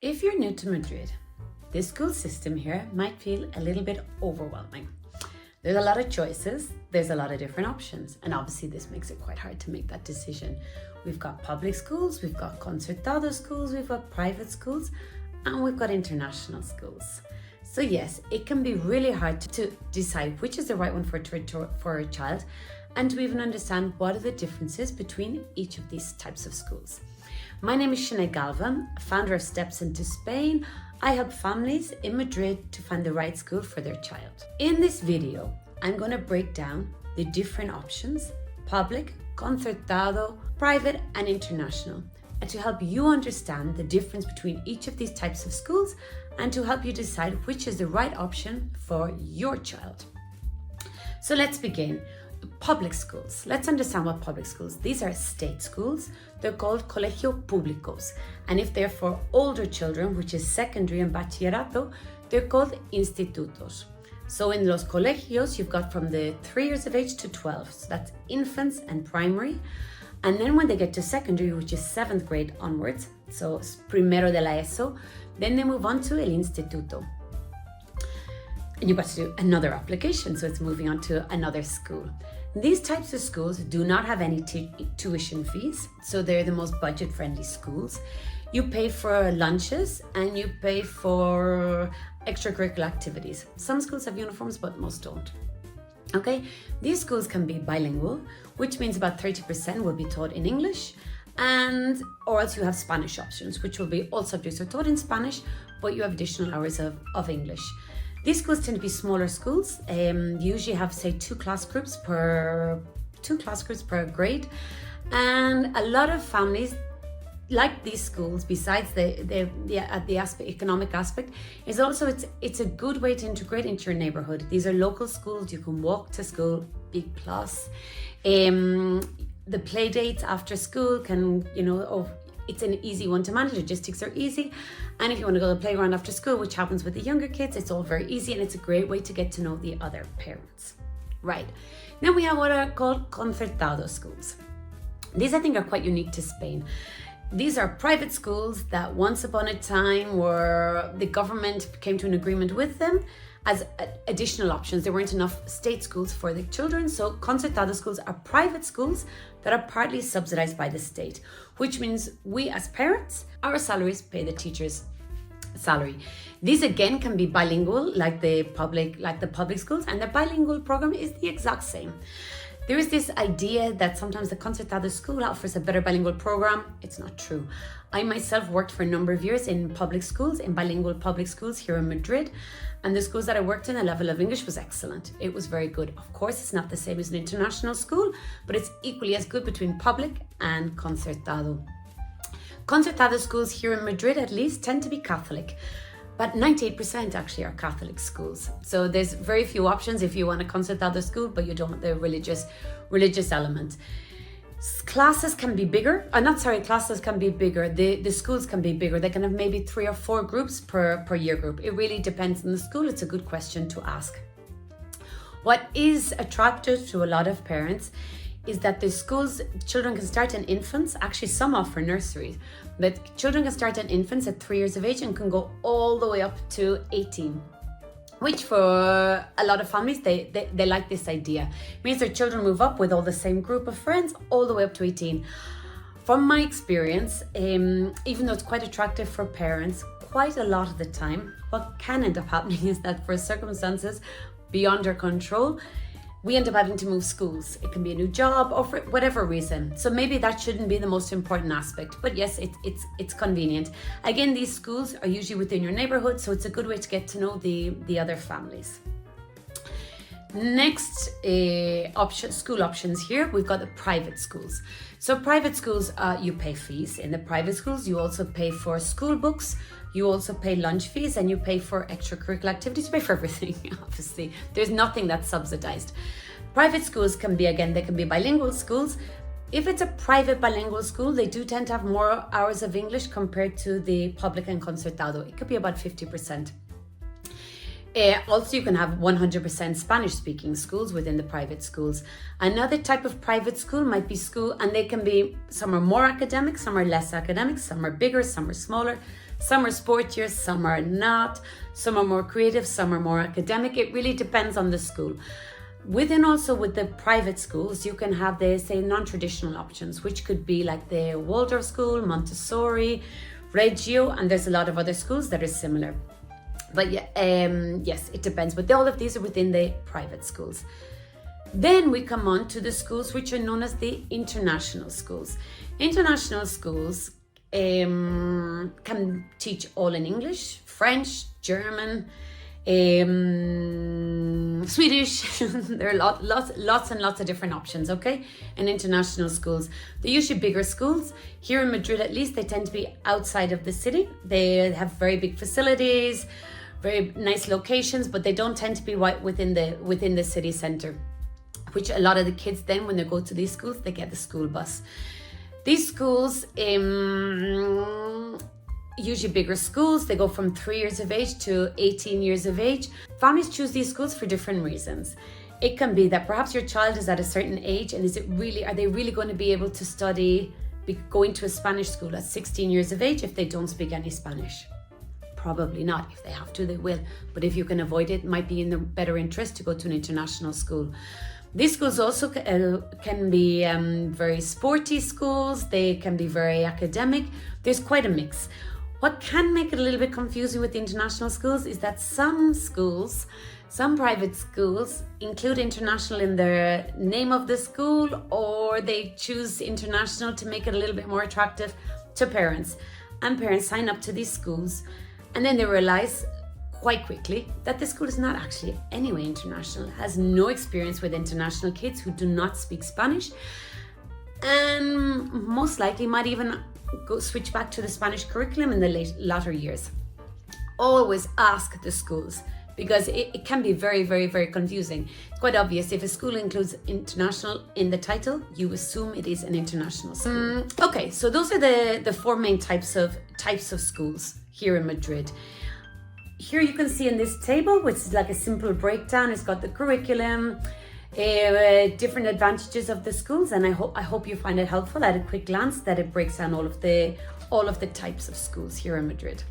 If you're new to Madrid, the school system here might feel a little bit overwhelming. There's a lot of choices, there's a lot of different options, and obviously this makes it quite hard to make that decision. We've got public schools, we've got Concertado schools, we've got private schools, and we've got international schools. So yes, it can be really hard to decide which is the right one for a child, and to even understand what are the differences between each of these types of schools. My name is Sinead Galvan, founder of Steps into Spain. I help families in Madrid to find the right school for their child. In this video, I'm going to break down the different options: public, concertado, private, and international, and to help you understand the difference between each of these types of schools and to help you decide which is the right option for your child. So let's begin. Public schools. Let's understand what public schools. These are state schools. They're called colegio públicos. And if they're for older children, which is secondary and bachillerato, they're called institutos. So in los colegios, you've got from the 3 years of age to 12. So that's infants and primary. And then when they get to secondary, which is 7th grade onwards, so primero de la ESO, then they move on to el instituto. And you've got to do another application, so it's moving on to another school. These types of schools do not have any tuition fees, so they're the most budget-friendly schools. You pay for lunches and you pay for extracurricular activities. Some schools have uniforms, but most don't. Okay, these schools can be bilingual, which means about 30% will be taught in English, or else you have Spanish options, which will be all subjects are taught in Spanish, but you have additional hours of English. These schools tend to be smaller schools. You usually have, say, two class groups per grade, and a lot of families like these schools. Besides the economic aspect, is also it's a good way to integrate into your neighborhood. These are local schools. You can walk to school. Big plus. The play dates after school can it's an easy one to manage. Logistics are easy. And if you want to go to the playground after school, which happens with the younger kids, it's all very easy, and it's a great way to get to know the other parents. Right. Then we have what are called concertado schools. These, I think, are quite unique to Spain. These are private schools that once upon a time were the government came to an agreement with them as additional options. There weren't enough state schools for the children, so concertado schools are private schools that are partly subsidized by the state, which means we as parents, our salaries pay the teachers' salary. These again can be bilingual like the public schools, and the bilingual program is the exact same. There is this idea that sometimes the Concertado school offers a better bilingual program. It's not true. I myself worked for a number of years in public schools, in bilingual public schools here in Madrid, and the schools that I worked in, the level of English was excellent. It was very good. Of course, it's not the same as an international school, but it's equally as good between public and Concertado. Concertado schools here in Madrid, at least, tend to be Catholic. But 98% actually are Catholic schools. So there's very few options if you want a concertado school, but you don't want the religious element. Classes can be bigger. Classes can be bigger. The schools can be bigger. They can have maybe 3 or 4 groups per year group. It really depends on the school. It's a good question to ask. What is attractive to a lot of parents is that the schools, children can start in infants. Actually, some offer nurseries, but children can start in infants at 3 years of age and can go all the way up to 18, which for a lot of families, they like this idea. It means their children move up with all the same group of friends all the way up to 18. From my experience, even though it's quite attractive for parents, quite a lot of the time, what can end up happening is that for circumstances beyond our control, we end up having to move schools. It can be a new job or for whatever reason. So maybe that shouldn't be the most important aspect. But yes, it's convenient. Again, these schools are usually within your neighborhood, so it's a good way to get to know the other families. Next school options here, we've got the private schools. So private schools, you pay fees. In the private schools, you also pay for school books, you also pay lunch fees, and you pay for extracurricular activities. You pay for everything, obviously. There's nothing that's subsidized. Private schools can be bilingual schools. If it's a private bilingual school, they do tend to have more hours of English compared to the public and concertado. It could be about 50%. Also, you can have 100% Spanish-speaking schools within the private schools. Another type of private school might be school, and they can be, some are more academic, some are less academic, some are bigger, some are smaller. Some are sportier, some are not. Some are more creative, some are more academic. It really depends on the school. With the private schools, you can have the, say, non-traditional options, which could be like the Waldorf school, Montessori, Reggio, and there's a lot of other schools that are similar. But yes, it depends. But all of these are within the private schools. Then we come on to the schools which are known as the international schools. International schools can teach all in English, French, German, Swedish. There are lots and lots of different options, okay? In international schools, they're usually bigger schools. Here in Madrid, at least, they tend to be outside of the city. They have very big facilities, very nice locations, but they don't tend to be right within the city center. Which a lot of the kids then, when they go to these schools, they get the school bus. These schools, usually bigger schools, they go from 3 years of age to 18 years of age. Families choose these schools for different reasons. It can be that perhaps your child is at a certain age, and are they really going to be able to study, going to a Spanish school at 16 years of age if they don't speak any Spanish? Probably not. If they have to, they will. But if you can avoid it, it might be in their better interest to go to an international school. These schools also can be very sporty schools. They can be very academic. There's quite a mix. What can make it a little bit confusing with the international schools is that some private schools include international in their name of the school, or they choose international to make it a little bit more attractive to parents. And parents sign up to these schools, and then they realize quite quickly that the school is not actually anyway international, has no experience with international kids who do not speak Spanish, and most likely might even switch back to the Spanish curriculum in the latter years. Always ask the schools, because it can be very, very, very confusing. It's quite obvious if a school includes international in the title, you assume it is an international school. Okay, so those are the four main types of schools here in Madrid. Here you can see in this table, which is like a simple breakdown. It's got the curriculum, different advantages of the schools, and I hope you find it helpful at a quick glance that it breaks down all of the types of schools here in Madrid.